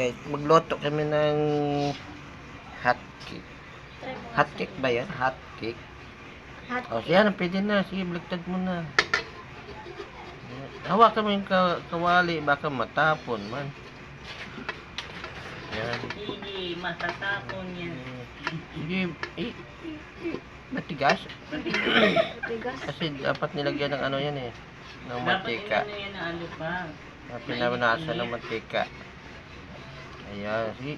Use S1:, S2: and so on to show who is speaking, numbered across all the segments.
S1: guys, magluto kami ng hot cake. Hot cake ba yan? Hot cake. O, siya na, pwede na. Sige, baliktad mo na. Hawakan mo yung kawali, baka matapon man. Yan.
S2: Sige, matatapon yan.
S1: Sige, matigas.
S3: Matigas.
S1: Kasi dapat nilagyan ng ano yan eh. Ng mantika.
S2: Dapat yan na ano pa.
S1: Pinamanasan ng mantika. Ayan, sige.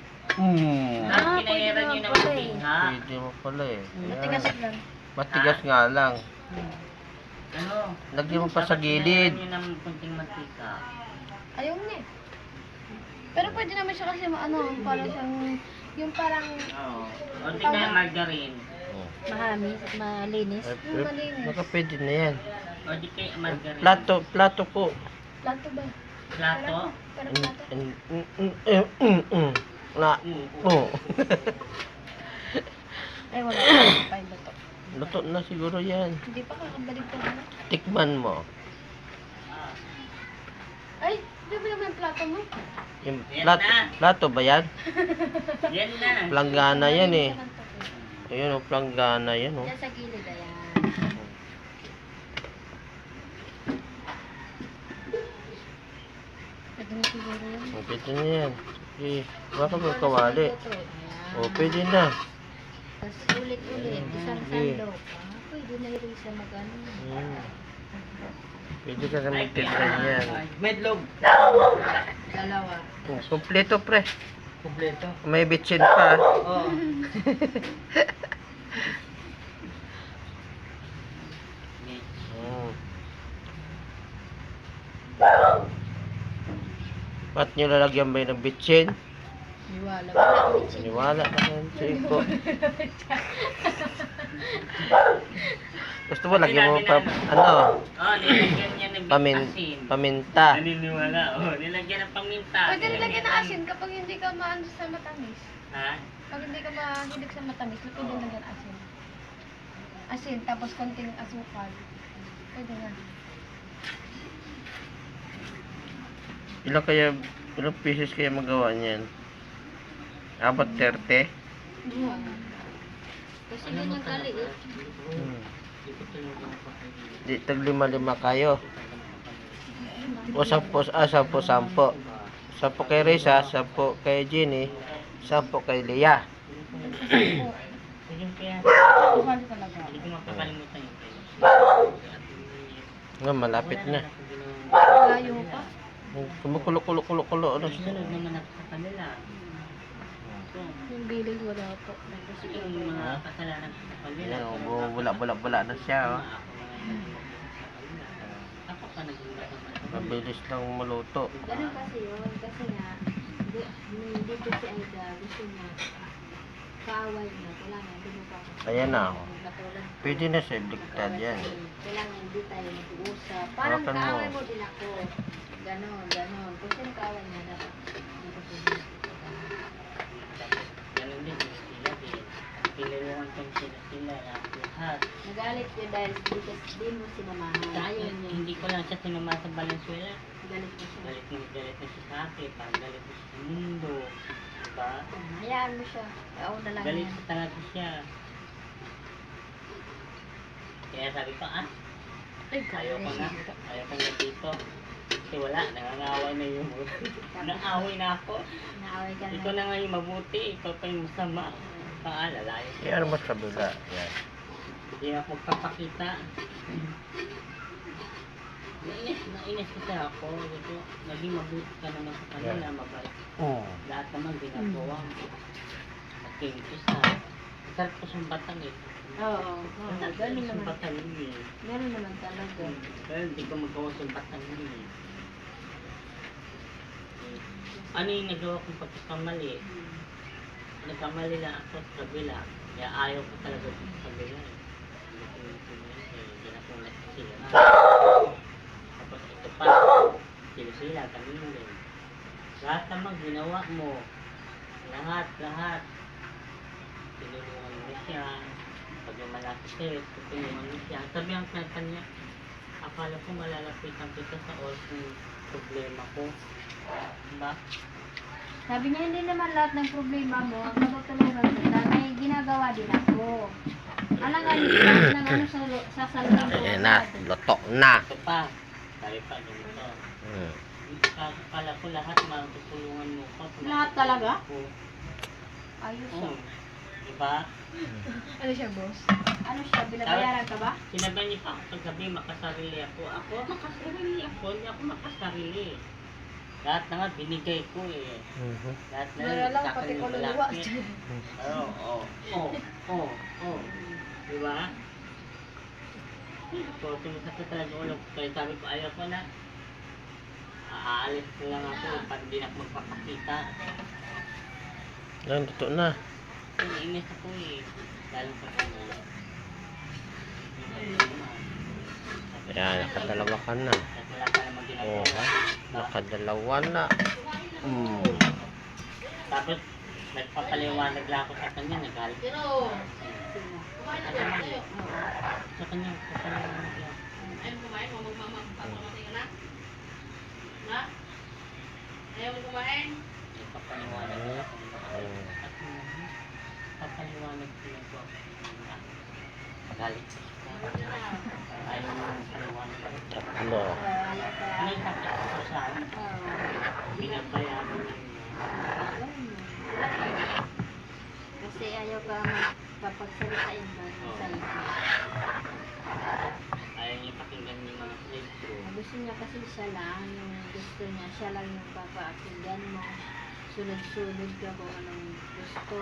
S2: Dapat kinayaran nyo ng mantika.
S1: Pwede mo pala eh.
S3: Matigas
S1: Ayan.
S3: lang.
S1: Matigas nga lang.
S2: Ano?
S1: Lagyan mo pa sa gilid.
S2: Dapat kinayaran nyo ng kunting mantika.
S3: Ayaw niya eh. Pero pwede naman siya kasi ano, parang siyang, yung parang
S2: Oo. O di kaya margarine.
S3: mahamis, malinis. Yung malinis.
S1: Baka pwede na yan.
S2: O di kaya margarine.
S1: Plato ko.
S3: Plato ba?
S2: Plato?
S3: Parang plato.
S1: Na. Oh.
S3: Ay, wala pa yung bato.
S1: Luto na siguro yan.
S3: Hindi pa kakabalik ko na.
S1: Tikman mo.
S3: Ay, di ba naman yung plato mo?
S1: Yung
S2: Yan
S1: plato,
S2: na.
S1: plato ba yan?
S2: Yan na.
S1: Planggana yan eh.
S3: Siya ng tapo.
S1: Ayun oh, planggana yan oh.
S3: Yan sa gilid, ayan. Pwede na siguro yan.
S1: Oh, pwede na yan. Sige, baka mo kawali.
S3: Ayan.
S1: Oh, pwede na.
S3: Tapos ulit-ulit, isang
S1: Sige.
S3: sandok. Pwede na rin siya mag-ano.
S1: Pwede ka na magtindan yan.
S2: Medlog.
S3: Dalawa.
S1: Oh, kompleto pre.
S2: Kompleto.
S1: May bitchin pa.
S2: Oo.
S1: Oh. Ba't nyo lalagyan ba yun ng bitchin?
S3: Niwala. Wala, bitchin.
S1: Niwala na yan sa ko. Gusto mo lagyan mo pa, ano,
S2: Oh, nilagyan niya ng asin.
S1: paminta.
S2: Naniniwala. Oh, nilagyan ng paminta.
S3: Pwede nilagyan ng asin kapag hindi ka maano sa matamis.
S2: Ha?
S3: Pag hindi ka mahilig sa matamis, pwede nilagyan asin. Asin, tapos konting asukal. Pwede na.
S1: Ilang pieces kaya magawa niyan? Abot 30?
S3: Kasi ganyan kaliit.
S1: Di tag 5 kayo. O 10, 10. 10 kay Risa, 10 kay Jenny, 10 kay Leah.
S2: Sige kaya.
S3: Asukal talaga.
S2: Hindi ko makakalimutan yun.
S1: Nga, malapit na.
S3: Layo pa.
S1: Kumukulo-kulo-kulo-kulo. Ano siya?
S2: Sunod naman ako sa kanila.
S3: Yung bilog wala po.
S2: Kasi yung mga kasalanan ko sa kanila.
S1: Yan, bula-bula na siya. Oh.
S2: Ako pa nag-imbatan.
S1: Mabilis lang maluto.
S3: Ganun kasi yun. Kasi nga, dito si Aida, gusto niya, kaaway niya, kailangan hindi mo pa ako.
S1: Ayan na. Oh.
S3: Katulad ko.
S1: Pwede na siya, baliktad yan.
S3: Kailangan hindi tayo mag-uusap. Parang
S1: Hawakan mo.
S3: kaaway mo din ako. Ganon, ganon. Kung sino kaaway niya, dapat hindi ko
S2: Ganun din sila din. Pinulungan ko sila lahat.
S3: Nagalit yun dahil di mo sinamahan.
S2: Tayo, hindi ko lang siya sinama sa Valenzuela.
S3: Galit mo siya.
S2: Galit na siya sa akin. Parang galit na siya sa mundo. Diba?
S3: Hayaan mo siya. Oo na lang
S2: Galit
S3: yan.
S2: sa talaga siya. Kaya sabi ko, ayaw ko na. Ayaw ko na dito. Kasi wala, nangangaway na yung nangaway na ako.
S3: Naaway ka
S2: Ikaw
S3: na.
S2: na nga yung mabuti, ikaw pa yung masama. Paalalayo.
S1: Yan mo sa bila. Yan.
S2: Hindi ako magpapakita. Nainis kasi ako. Ito, naging mabuti ka naman sa kanila, mabait.
S1: Oh.
S2: Lahat naman ginagawa mo. Okay, isa. Sarap ko sumbatan eh.
S3: Oo. Ganun naman.
S2: Sumbatan yun eh.
S3: Ganun naman talaga.
S2: Pero hindi ko magawa sumbatan yun eh. Ano yung nagawa kong pagkakamali? Nagkamali lang ako sa kabila. Kaya ayaw ko talaga sa kabila eh. Hindi na kong sila. Tapos ito pa, sila kami rin. Lahat naman ginawa mo. Lahat. Tinulungan mo siya. Pag lumalaki sa'yo, tutulungan mo siya. Sabi ang kanya, akala ko malalapitan kita sa all kung problema ko. Diba?
S3: Sabi niya, hindi naman lahat ng problema mo, ang matutulungan kita, may ginagawa din ako. Alang nga, lahat ng ano sa salunan ko.
S1: Ayan na, luto na.
S2: Ito pa. Sabi pa, ganito.
S1: Hmm.
S2: Kala ko lahat matutulungan mo ko.
S3: Lahat talaga?
S2: Ako.
S3: Ayos
S2: Oo.
S3: siya.
S2: Diba?
S3: Ano siya, boss? Ano siya, binabayaran ka ba?
S2: Sinabi niya pa ako paggabi, makasarili ako. Ako, makasarili ako. Hindi ako makasarili. Lahat na nga binigay ko eh.
S1: Mhm.
S2: Lahat na
S3: Wala lang,
S2: sa akin
S3: pati
S2: yung
S3: kaluluwa.
S2: malapit. Oo. Diba? So, sumasakit talaga ulo. Kaya sabi ko, ayaw ko na. Aalis ko lang ako pag di na ako magpapakita.
S1: Yan, luto na.
S2: Iniinis ako eh. Lalo pa sa ulo.
S1: Ayan, nakadalawa ka na.
S2: At wala ka naman ginagawa.
S1: Oo, ha? Nakadalawa na. Hmm.
S2: Tapos, nagpapaliwanag lang ako sa kanya, nagalit. Sa kanya, papaliwanag lang. Nagpapaliwanag lang ako. At papaliwanag ko lang po ako. Magalit siya. Ayaw mo ng paliwanag.
S1: Tatlo.
S2: Ano yung sakit ko sa akin? Binabayaran lang niya.
S3: Kasi ayaw ka magpapagsalitain ba sa iyo.
S2: Ayaw niya pakinggan yung mga slave ko.
S3: Gusto niya kasi siya lang, yung gusto niya, siya lang yung papakinggan mo. Sunod-sunod ka kung anong gusto.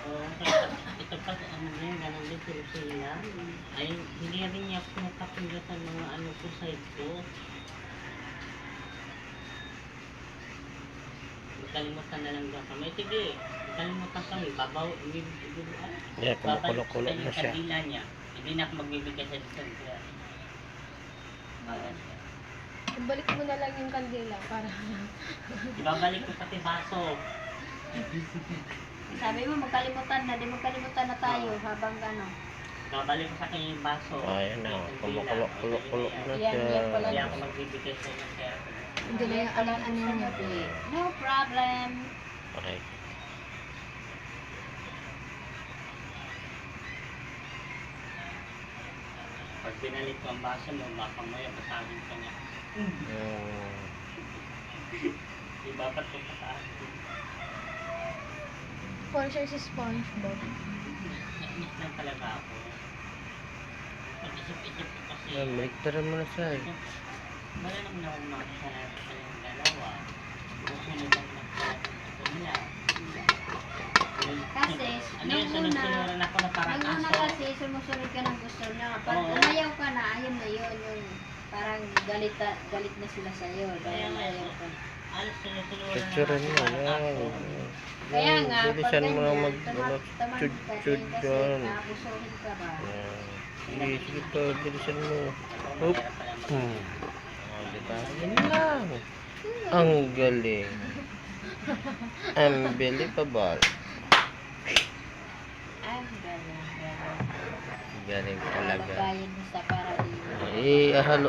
S2: Oo, ito pa, ano na yun, ganun din pero sila. Ay, hindi rin niya pinapakinggan sa mga ano ko side ko. Kalimutan na lang daw kami. Sige, kalimutan kami. Babaw,
S1: Yan, kumukulo-kulo na siya.
S2: Kadila niya. Hindi na ako magbibigay sa discount kaya. Bagal siya.
S3: Balik mo na lang yung kandila para
S2: Ibabalik ko pati baso.
S3: sabi mo magkalimutan na, di magkalimutan na tayo habang ano.
S2: Ibabalik ko sa kanya yung baso.
S1: Ayan na, kumukulo-kulo na
S3: Yan pala.
S2: Hindi
S1: siya.
S2: ako magbibigay sa inyo sir.
S3: Hindi na yung alam-ano niya. No problem.
S1: Okay.
S2: Pag binalik ko ang baso mo, baka maya pasagin ka niya.
S1: Hmm.
S2: Ibabat ko pasagin.
S3: Sponsor si SpongeBob.
S2: Nainis lang talaga ako. Pag-isip-isip ko kasi.
S1: Yan, baliktaran mo na siya.
S2: Wala naman ako makasalamat sa yung dalawa. Susunod ang nagsasabi nila.
S3: Kasi,
S2: Ano yung sunod-sunuran ako na parang
S3: Ang una
S2: aso?
S3: kasi, sumusunod ka ng gusto niya. Pag
S2: Oo.
S3: umayaw ka na, ayun na yun. Yung parang galit na sila sa'yo. Dahil ayaw ka.
S2: Alas sunod-sunuran
S1: Picturean mo, yan.
S3: Kaya nga, pag
S1: Bilisan mo lang
S3: ganyan, tamad ka
S1: mag-chud-chud
S3: din kasi
S1: dyan.
S3: naabusuhin ka ba?
S1: Yan. Sige, sige to, bilisan mo. Oop. Hmm. Oh, diba? Yan lang. Ang galing. Unbelievable.
S3: Ay, galing.
S1: Galing talaga.
S3: Babayan mo sa paradiso.
S1: Eh, halo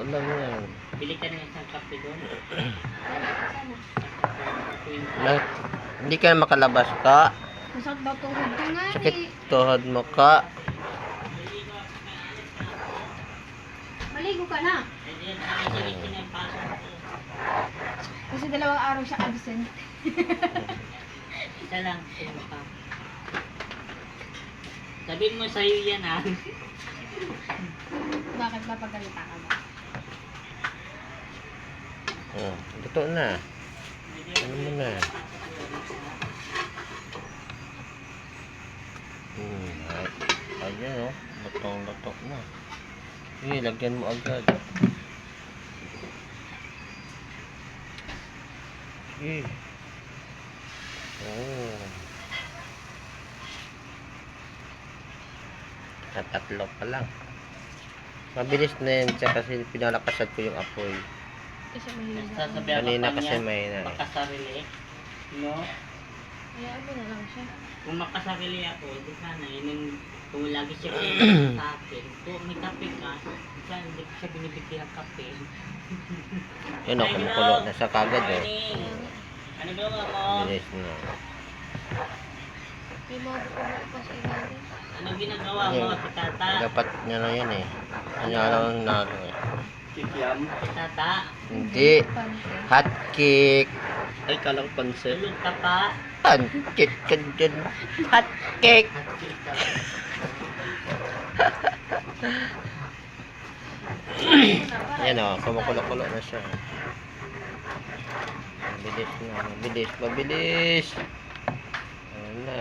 S1: lang yan.
S2: Bili ka ng isang kape doon.
S3: Sana.
S1: Lahat. Hindi ka na makalabas ka.
S3: Masakit ba tuhod ko nga
S1: Sakit tuhod mo ka.
S3: Maligo ka na. Kasi 2 araw siya absent.
S2: Isa lang. Sino ka? Sabihin mo sa'yo yan ah.
S3: Bakit napagalitan ka ba?
S1: Oh, luto na. Ano mo na? Ayan oh. Lutong-luto na. Sige, lagyan mo agad. Sige. Oh. Tatlo pa lang. Mabilis na yan siya kasi pinalakasan ko yung apoy.
S3: Kasi mahirap.
S2: Sasabi ako
S1: Kanina
S2: pa
S1: kasi
S2: niya,
S1: mahina.
S2: makasarili. No?
S3: Hayaan mo na lang siya.
S2: Kung makasarili ako, di sana, yun kung lagi siya sa akin, kung may kape ka, di sana hindi ko siya binibigyan ng kape.
S1: Yun o, kumukulo na sa kagad oh.
S2: Morning. Ano gawa mo?
S1: Bilis na.
S3: May mga buko pa sa ilalim.
S2: Ano ginagawa mo si tata?
S1: Dapat niya na yan eh. Ano lang na eh.
S2: Kikiam? Si tata?
S1: Hindi. Hot cake.
S4: Ay, kala ko pansit.
S2: Tulog ka pa?
S1: Pancit ka dyan. Hot cake. Yan o, kumukulo-kulo na siya. Mabilis na, mabilis, mabilis. Ayan na.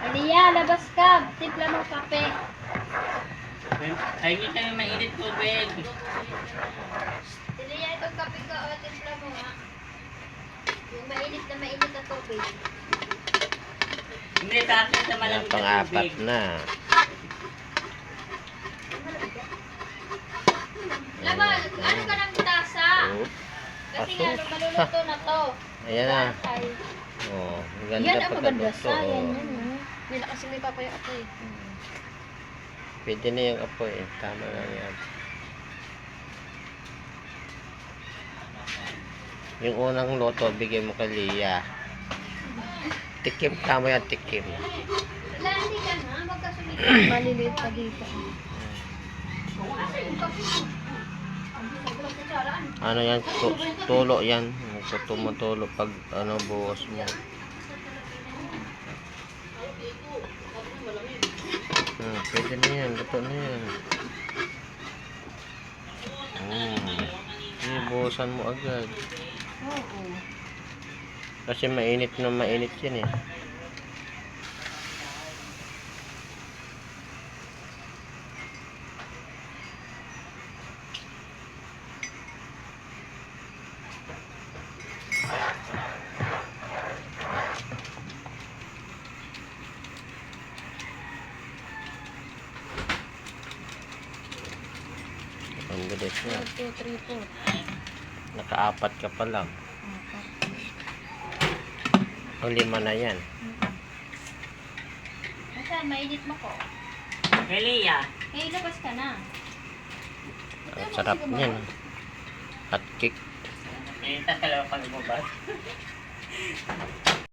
S3: Aliyah, labas ka. Timpla mo kape.
S2: Ay, hindi kami mainit tubig.
S3: Aliyah, itong kape ko. O, timpla mo ha. Yung mainit na tubig.
S2: Hindi sa akin sa
S1: Yan,
S2: malamig na
S1: pang-apat
S2: tubig.
S1: na.
S3: Laban, ano ka ng tasa?
S1: Oh,
S3: Kasi nga, maluluto na to.
S1: ayan na.
S3: Ay.
S1: Oh, ang ganda
S3: Yan ang
S1: pag
S3: maganda
S1: naluto,
S3: sa yan.
S1: oh.
S3: Yan, Nila kasi may papayo ako eh.
S1: Pwede na yung apoy eh. Tama na yan. Yung unang loto, bigay mo kay Lia. Tikim, tama yan, tikim.
S3: Wala, hindi ka na. Magkasunod. Maliliit pa dito.
S1: Ano yan, tulo yan. Tumutulo pag ano, buhos mo. Pwede na yan, luto na yan. Buhusan mo agad.
S3: Oo.
S1: Kasi mainit na mainit yan eh. Ang bilis na.
S3: 1, 2, 3, 4.
S1: Nakaapat ka pa lang. Ang lima na yan.
S3: Nasaan? Mainit mo ko.
S2: Elia,
S3: Eh, labas ka na.
S1: Ang sarap niyan. Hot cake.
S2: pinita talaga pag bubas.